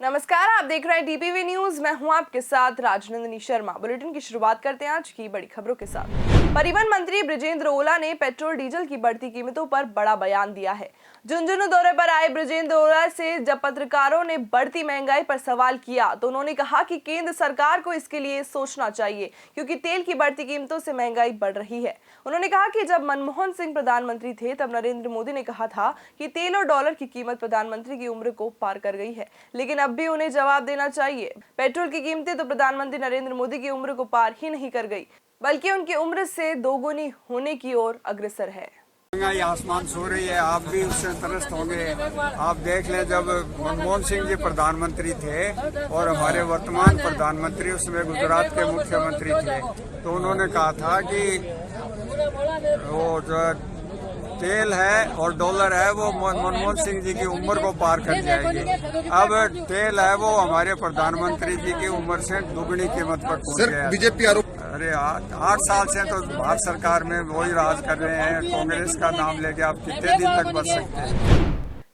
नमस्कार, आप देख रहे हैं डीपीवी न्यूज। मैं हूं आपके साथ राजनंदिनी शर्मा। बुलेटिन की शुरुआत करते हैं आज की बड़ी खबरों के साथ। परिवहन मंत्री बृजेंद्र ओला ने पेट्रोल डीजल की बढ़ती कीमतों पर बड़ा बयान दिया है। झुंझुनू दौरे पर आए बृजेंद्र ओला से जब पत्रकारों ने बढ़ती महंगाई पर सवाल किया तो उन्होंने कहा कि केंद्र सरकार को इसके लिए सोचना चाहिए, क्योंकि तेल की बढ़ती कीमतों से महंगाई बढ़ रही है। उन्होंने कहा कि जब मनमोहन सिंह प्रधानमंत्री थे तब नरेंद्र मोदी ने कहा था कि तेल और डॉलर की कीमत प्रधानमंत्री की उम्र को पार कर गई है, लेकिन अब भी उन्हें जवाब देना चाहिए। पेट्रोल की कीमतें तो प्रधानमंत्री नरेंद्र मोदी की उम्र को पार ही नहीं कर गई, बल्कि उनकी उम्र से दोगुनी होने की ओर अग्रसर है। महंगाई आसमान छू रही है, आप भी उससे त्रस्त होंगे। आप देख लें, जब मनमोहन सिंह जी प्रधानमंत्री थे और हमारे वर्तमान प्रधानमंत्री उसमें गुजरात के मुख्यमंत्री थे, तो उन्होंने कहा था कि वो जो तेल है और डॉलर है वो मनमोहन सिंह जी की उम्र को पार कर जाएगी। अब तेल है वो हमारे प्रधानमंत्री जी की उम्र से दुगनी कीमत पर पहुंच गया। बीजेपी आरोप, अरे 8 साल से तो भारत सरकार में वही राज कर रहे हैं। कांग्रेस का नाम लेके आप कितने दिन तक बच सकते हैं।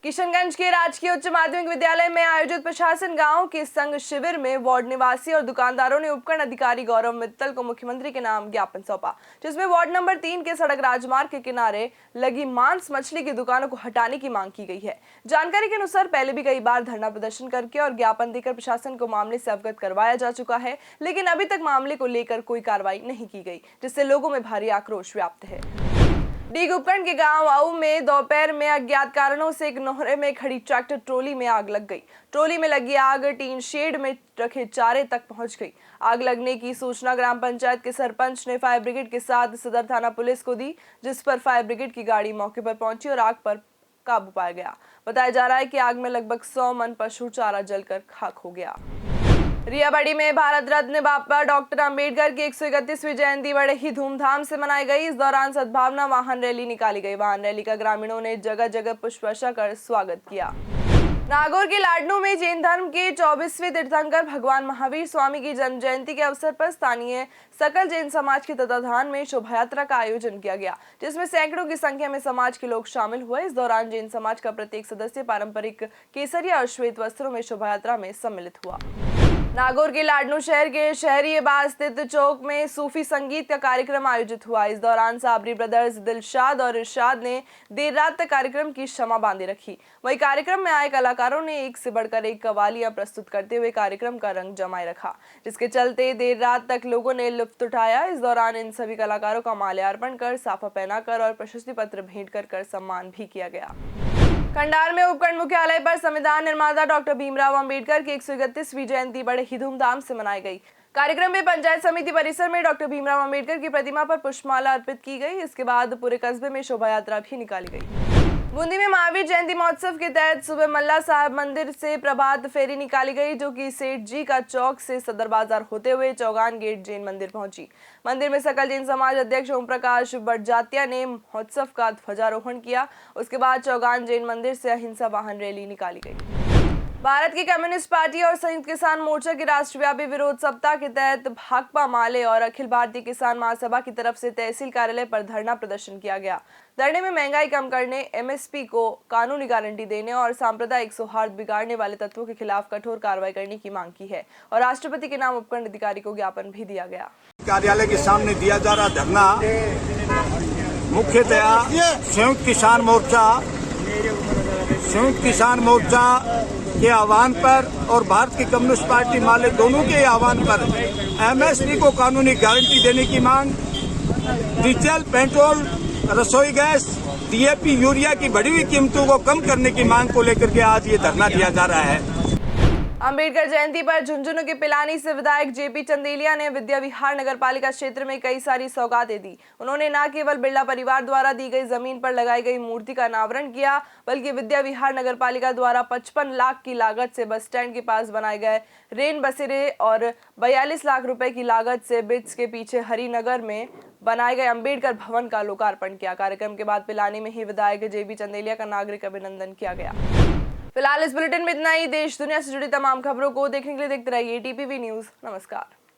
किशनगंज के राजकीय उच्च माध्यमिक विद्यालय में आयोजित प्रशासन गांव के संघ शिविर में वार्ड निवासी और दुकानदारों ने उपखंड अधिकारी गौरव मित्तल को मुख्यमंत्री के नाम ज्ञापन सौंपा, जिसमें वार्ड नंबर 3 के सड़क राजमार्ग के किनारे लगी मांस मछली की दुकानों को हटाने की मांग की गई है। जानकारी के अनुसार पहले भी कई बार धरना प्रदर्शन करके और ज्ञापन देकर प्रशासन को मामले से अवगत करवाया जा चुका है, लेकिन अभी तक मामले को लेकर कोई कार्रवाई नहीं की गई, जिससे लोगों में भारी आक्रोश व्याप्त है। डीग उपखंड के गांव आऊ में दोपहर में अज्ञात कारणों से एक नोहरे में खड़ी ट्रैक्टर ट्रॉली में आग लग गई। ट्रॉली में लगी आग टीन शेड में रखे चारे तक पहुंच गई। आग लगने की सूचना ग्राम पंचायत के सरपंच ने फायर ब्रिगेड के साथ सदर थाना पुलिस को दी, जिस पर फायर ब्रिगेड की गाड़ी मौके पर पहुंची और आग पर काबू पाया गया। बताया जा रहा है कि आग में लगभग 100 मन पशु चारा जलकर खाक हो गया। रियाबड़ी में भारत रत्न बाबा डॉक्टर अंबेडकर की 131वीं जयंती बड़े ही धूमधाम से मनाई गई। इस दौरान सद्भावना वाहन रैली निकाली गई। वाहन रैली का ग्रामीणों ने जगह जगह पुष्प वर्षा कर स्वागत किया। नागौर के लाडनू में जैन धर्म के 24वें तीर्थंकर भगवान महावीर स्वामी की जन्म जयंती के अवसर पर स्थानीय सकल जैन समाज के तत्वाधान में शोभा यात्रा का आयोजन किया गया, जिसमें सैकड़ों की संख्या में समाज के लोग शामिल हुए। इस दौरान जैन समाज का प्रत्येक सदस्य पारंपरिक केसरिया और श्वेत वस्त्रों में शोभा यात्रा में सम्मिलित हुआ। नागौर के लाडनू शहर के शहरीबाग स्थित चौक में सूफी संगीत का कार्यक्रम आयोजित हुआ। इस दौरान साबरी ब्रदर्स दिलशाद और इरशाद ने देर रात तक कार्यक्रम की क्षमा बांधे रखी। वहीं कार्यक्रम में आए कलाकारों ने एक से बढ़कर एक कव्वालियां प्रस्तुत करते हुए कार्यक्रम का रंग जमाए रखा, जिसके चलते देर रात तक लोगों ने लुत्फ उठाया। इस दौरान इन सभी कलाकारों का माल्यार्पण कर, साफा पहनाकर और प्रशस्ति पत्र भेंट कर सम्मान भी किया गया। खंडार में उपखंड मुख्यालय पर संविधान निर्माता डॉक्टर भीमराव अंबेडकर की 131वीं जयंती बड़े ही धूमधाम से मनाई गई। कार्यक्रम में पंचायत समिति परिसर में डॉक्टर भीमराव अंबेडकर की प्रतिमा पर पुष्पमाला अर्पित की गई। इसके बाद पूरे कस्बे में शोभा यात्रा भी निकाली गई। बूंदी में महावीर जयंती महोत्सव के तहत सुबह मल्ला साहब मंदिर से प्रभात फेरी निकाली गई, जो कि सेठ जी का चौक से सदर बाजार होते हुए चौगान गेट जैन मंदिर पहुंची। मंदिर में सकल जैन समाज अध्यक्ष ओम प्रकाश बड़जात्या ने महोत्सव का ध्वजारोहण किया। उसके बाद चौगान जैन मंदिर से अहिंसा वाहन रैली निकाली गई। भारत की कम्युनिस्ट पार्टी और संयुक्त किसान मोर्चा के राष्ट्रव्यापी विरोध सप्ताह के तहत भाकपा माले और अखिल भारतीय किसान महासभा की तरफ से तहसील कार्यालय पर धरना प्रदर्शन किया गया। धरने में महंगाई कम करने, एमएसपी को कानूनी गारंटी देने और सांप्रदायिक सौहार्द बिगाड़ने वाले तत्वों के खिलाफ कठोर कार्रवाई करने की मांग की है और राष्ट्रपति के नाम उपखंड अधिकारी को ज्ञापन भी दिया गया। कार्यालय के सामने दिया जा रहा धरना मुख्यतः संयुक्त किसान मोर्चा के आह्वान पर और भारत की कम्युनिस्ट पार्टी माले दोनों के आह्वान पर एमएसपी को कानूनी गारंटी देने की मांग, डीजल, पेट्रोल, रसोई गैस, डीएपी, यूरिया की बढ़ी हुई कीमतों को कम करने की मांग को लेकर के आज ये धरना दिया जा रहा है। अंबेडकर जयंती पर झुंझुनू के पिलानी से विधायक जेपी चंदेलिया ने विद्या विहार नगरपालिका क्षेत्र में कई सारी सौगातें दी। उन्होंने न केवल बिरला परिवार द्वारा दी गई जमीन पर लगाई गई मूर्ति का अनावरण किया, बल्कि विद्या विहार नगरपालिका द्वारा 55 लाख की लागत से बस स्टैंड के पास बनाए गए रेन बसेरे और 42 लाख रुपए की लागत से बिट्स के पीछे हरिनगर में बनाए गए अंबेडकर भवन का लोकार्पण किया। कार्यक्रम के बाद पिलानी में ही विधायक जेपी चंदेलिया का नागरिक अभिनंदन किया गया। फिलहाल इस बुलेटिन में इतना ही। देश दुनिया से जुड़ी तमाम खबरों को देखने के लिए देखते रहिए डीपीवी न्यूज। नमस्कार।